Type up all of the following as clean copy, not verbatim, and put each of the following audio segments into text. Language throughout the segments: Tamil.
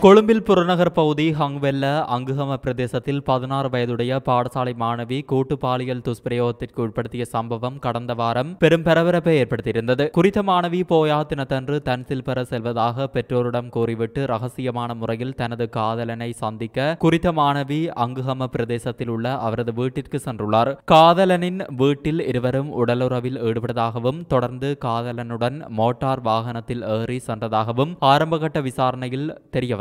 கொழும்பில் புறநகர் பகுதி ஹங்வெல்ல அங்குகம பிரதேசத்தில் 16 வயதுடைய பாடசாலை மாணவி கூட்டு பாலியல் துஷ்பிரயோகத்திற்கு உட்படுத்திய சம்பவம் கடந்த வாரம் பெரும் பரபரப்பை ஏற்படுத்தியிருந்தது. குறித்த மாணவி போயா தினத்தன்று தன்சில் பெற செல்வதாக பெற்றோரிடம் கூறிவிட்டு ரகசியமான முறையில் தனது காதலனை சந்திக்க குறித்த மாணவி அங்குகம பிரதேசத்தில் உள்ள அவரது வீட்டிற்கு சென்றுள்ளார். காதலனின் வீட்டில் இருவரும் உடலுறவில் ஈடுபட்டதாகவும் தொடர்ந்து காதலனுடன் மோட்டார் வாகனத்தில் ஏறி சென்றதாகவும் ஆரம்பகட்ட விசாரணையில் தெரிய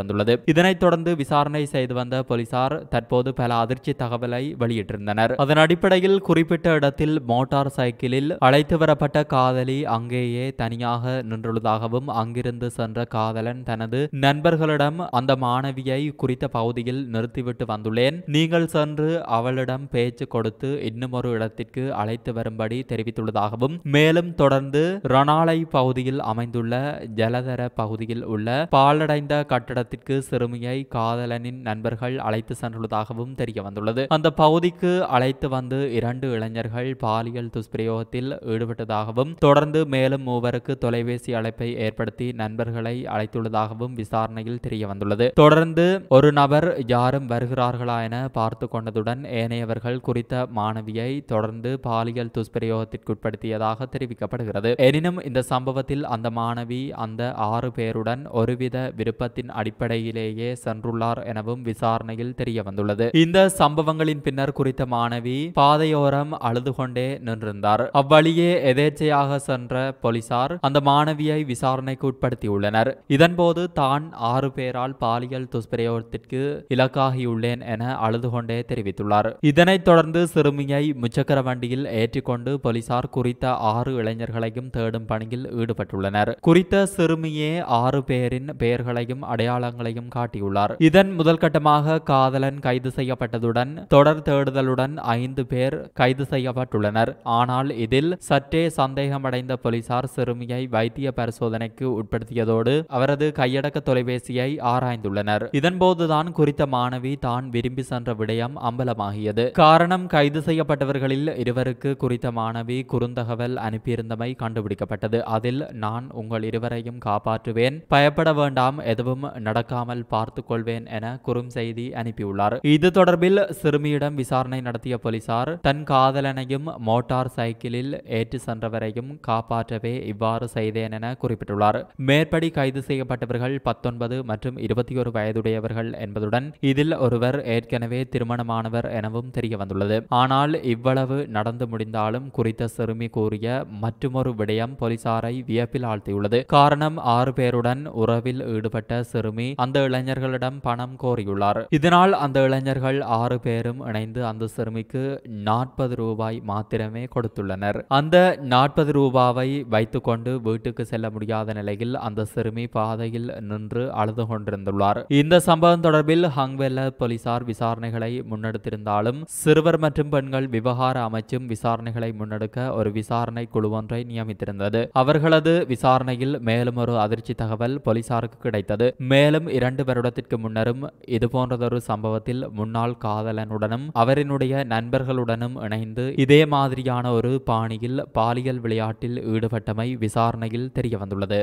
இதனைத் தொடர்ந்து விசாரணை செய்து வந்த போலீசார் தற்போது பல அதிர்ச்சி தகவலை வெளியிட்டிருந்தனர். அதன் அடிப்படையில் குறிப்பிட்ட இடத்தில் மோட்டார் சைக்கிளில் அழைத்து வரப்பட்ட காதலி அங்கேயே தனியாக நின்றுள்ளதாகவும் அங்கிருந்து சென்ற காதலன் தனது நண்பர்களிடம் அந்த மாணவியை குறித்த பகுதியில் நிறுத்திவிட்டு வந்துள்ளேன், நீங்கள் சென்று அவளிடம் பேச்சு கொடுத்து இன்னும் ஒரு இடத்திற்கு அழைத்து வரும்படி தெரிவித்துள்ளதாகவும் மேலும் தொடர்ந்து ரணாலை பகுதியில் அமைந்துள்ள ஜலதர பகுதியில் உள்ள பாழடைந்த கட்டடத்தில் சிறுமியை காதலனின் நண்பர்கள் அழைத்து சென்றுள்ளதாகவும் தெரிய வந்துள்ளது. அந்த பகுதிக்கு அழைத்து வந்து 2 இளைஞர்கள் பாலியல் துஷ்பிரயோகத்தில் ஈடுபட்டதாகவும் தொடர்ந்து மேலும் 3 தொலைபேசி அழைப்பை ஏற்படுத்தி நண்பர்களை அழைத்துள்ளதாகவும் விசாரணையில் தெரிய வந்துள்ளது. தொடர்ந்து ஒரு நபர் யாரும் வருகிறார்களா என பார்த்து கொண்டதுடன் ஏனையவர்கள் குறித்த மாணவியை தொடர்ந்து பாலியல் துஷ்பிரயோகத்திற்குட்படுத்தியதாக தெரிவிக்கப்படுகிறது. எனினும் இந்த சம்பவத்தில் அந்த மாணவி அந்த 6 பேருடன் ஒருவித விருப்பத்தின் அடிப்படையிலேயே சென்றுள்ளார் எனவும் விசாரணையில் தெரிய வந்துள்ளது. இந்த சம்பவங்களின் பின்னர் குறித்த மாணவி பாதையோரம் அழுது கொண்டே நின்றிருந்தார். அவ்வழியே எதேச்சையாக சென்ற போலீசார் அந்த மாணவியை விசாரணைக்கு உட்படுத்தியுள்ளனர். இதன்போது தான் 6 பேரால் பாலியல் துஷ்பிரயோகத்திற்கு இலக்காகியுள்ளேன் என அழுது கொண்டே தெரிவித்துள்ளார். இதனைத் தொடர்ந்து சிறுமியை முச்சக்கர வண்டியில் ஏற்றிக்கொண்டு போலீசார் குறித்த 6 இளைஞர்களையும் தேடும் பணியில் ஈடுபட்டுள்ளனர். குறித்த சிறுமியே 6 பேரின் பெயர்களையும் அடையாளங்களையும் காட்டியுள்ளார். இதன் முதல் கட்டமாக காதலன் கைது செய்யப்பட்டதுடன் தொடர் தேடுதலுடன் 5 பேர் கைது செய்யப்பட்டுள்ளனர். ஆனால் இதில் சற்றே சந்தேகமடைந்த போலீசார் சிறுமியை வைத்திய பரிசோதனைக்கு உட்படுத்தியதோடு அவரது கையடக்க தொலைபேசியை ஆராய்ந்துள்ளனர். இதன்போதுதான் குறித்த மாணவி தான் விரும்பி சென்ற விடயம் அம்பலமாகியது. காரணம், கைது செய்யப்பட்டவர்களில் 2 குறித்த மாணவி குறுந்தகவல் அனுப்பியிருந்தமை கண்டுபிடிக்கப்பட்டது. அதில் நான் உங்கள் 2 காப்பாற்றுவேன், பயப்பட வேண்டாம், எதுவும் நடக்காமல் பார்த்துக் கொள்வேன் என குறுஞ்செய்தி அனுப்பியுள்ளார். இது தொடர்பில் சிறுமியிடம் விசாரணை நடத்திய போலீசார் தன் காதலனையும் மோட்டார் சைக்கிளில் ஏற்றி சென்றவரையும் காப்பாற்றவே இவ்வாறு செய்தேன் என குறிப்பிட்டுள்ளார். மேற்படி கைது செய்யப்பட்டவர்கள் 19 மற்றும் 21 வயதுடையவர்கள் என்பதுடன் இதில் ஒருவர் ஏற்கனவே திருமணமானவர் எனவும் தெரிய வந்துள்ளது. ஆனால் இவ்வளவு நடந்து முடிந்தாலும் குறித்த சிறுமி கூறிய மற்றுமொரு விடயம் போலீசாரை வியப்பில் ஆழ்த்தியுள்ளது. காரணம், 6 பேருடன் உறவில் ஈடுபட்ட சிறுமி அந்த இளைஞர்களிடம் பணம் கோரியுள்ளார். இதனால் அந்த இளைஞர்கள் 6 பேரும் இணைந்து அந்த சிறுமிக்கு 40 ரூபாய் மாத்திரமே கொடுத்துள்ளனர். அந்த 40 ரூபாவை வைத்துக் கொண்டு வீட்டுக்கு செல்ல முடியாத நிலையில் அந்த சிறுமி பாதையில் நின்று அழுது கொண்டிருந்துள்ளார். இந்த சம்பவம் தொடர்பில் ஹங்வெல்ல போலீசார் விசாரணைகளை முன்னெடுத்திருந்தாலும் சிறுவர் மற்றும் பெண்கள் விவகார அமைச்சும் விசாரணைகளை முன்னெடுக்க ஒரு விசாரணை குழு ஒன்றை நியமித்திருந்தது. அவர்களது விசாரணையில் மேலும் ஒரு அதிர்ச்சி தகவல் போலீசாருக்கு கிடைத்தது. மேலும் 2 வருடத்திற்கு முன்னரும் இதுபோன்றதொரு சம்பவத்தில் முன்னாள் காதலனுடனும் அவரினுடைய நண்பர்களுடனும் இணைந்து இதே மாதிரியான ஒரு பாணியில் பாலியல் விளையாட்டில் ஈடுபட்டமை விசாரணையில் தெரிய வந்துள்ளது.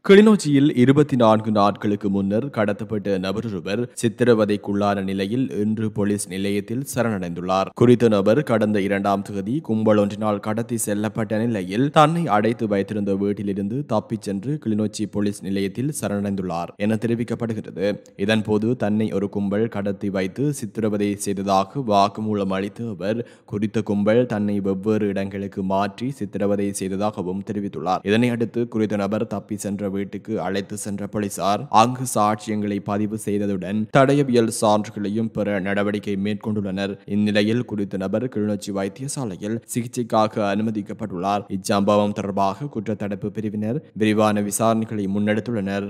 கிளிநொச்சியில் 24 நாட்களுக்கு முன்னர் கடத்தப்பட்ட நபரொருவர் சித்திரவதைக்குள்ளான நிலையில் இன்று போலீஸ் நிலையத்தில் சரணடைந்துள்ளார். குறித்த நபர் கடந்த 2ஆம் தேதி கும்பல் ஒன்றினால் கடத்தி செல்லப்பட்ட நிலையில் தன்னை அடைத்து வைத்திருந்த வீட்டிலிருந்து தப்பிச் சென்று கிளிநொச்சி போலீஸ் நிலையத்தில் சரணடைந்துள்ளார் என தெரிவிக்கப்படுகிறது. இதன்போது தன்னை ஒரு கும்பல் கடத்தி வைத்து சித்திரவதை செய்ததாக வாக்குமூலம் அளித்த அவர் குறித்த கும்பல் தன்னை வெவ்வேறு இடங்களுக்கு மாற்றி சித்திரவதை செய்ததாகவும் தெரிவித்துள்ளார். இதனையடுத்து குறித்த நபர் தப்பி சென்ற வீட்டுக்கு அழைத்து சென்ற போலீசார் அங்கு சாட்சியங்களை பதிவு செய்ததுடன் தடயவியல் சான்றுகளையும் பெற நடவடிக்கை மேற்கொண்டுள்ளனர். இந்நிலையில் குறித்த நபர் கிளிநொச்சி வைத்தியசாலையில் சிகிச்சைக்காக அனுமதிக்கப்பட்டுள்ளார். இச்சம்பவம் தொடர்பாக குற்றத்தடுப்பு பிரிவினர் விரிவான விசாரணைகளை முன்னெடுத்துள்ளனர்.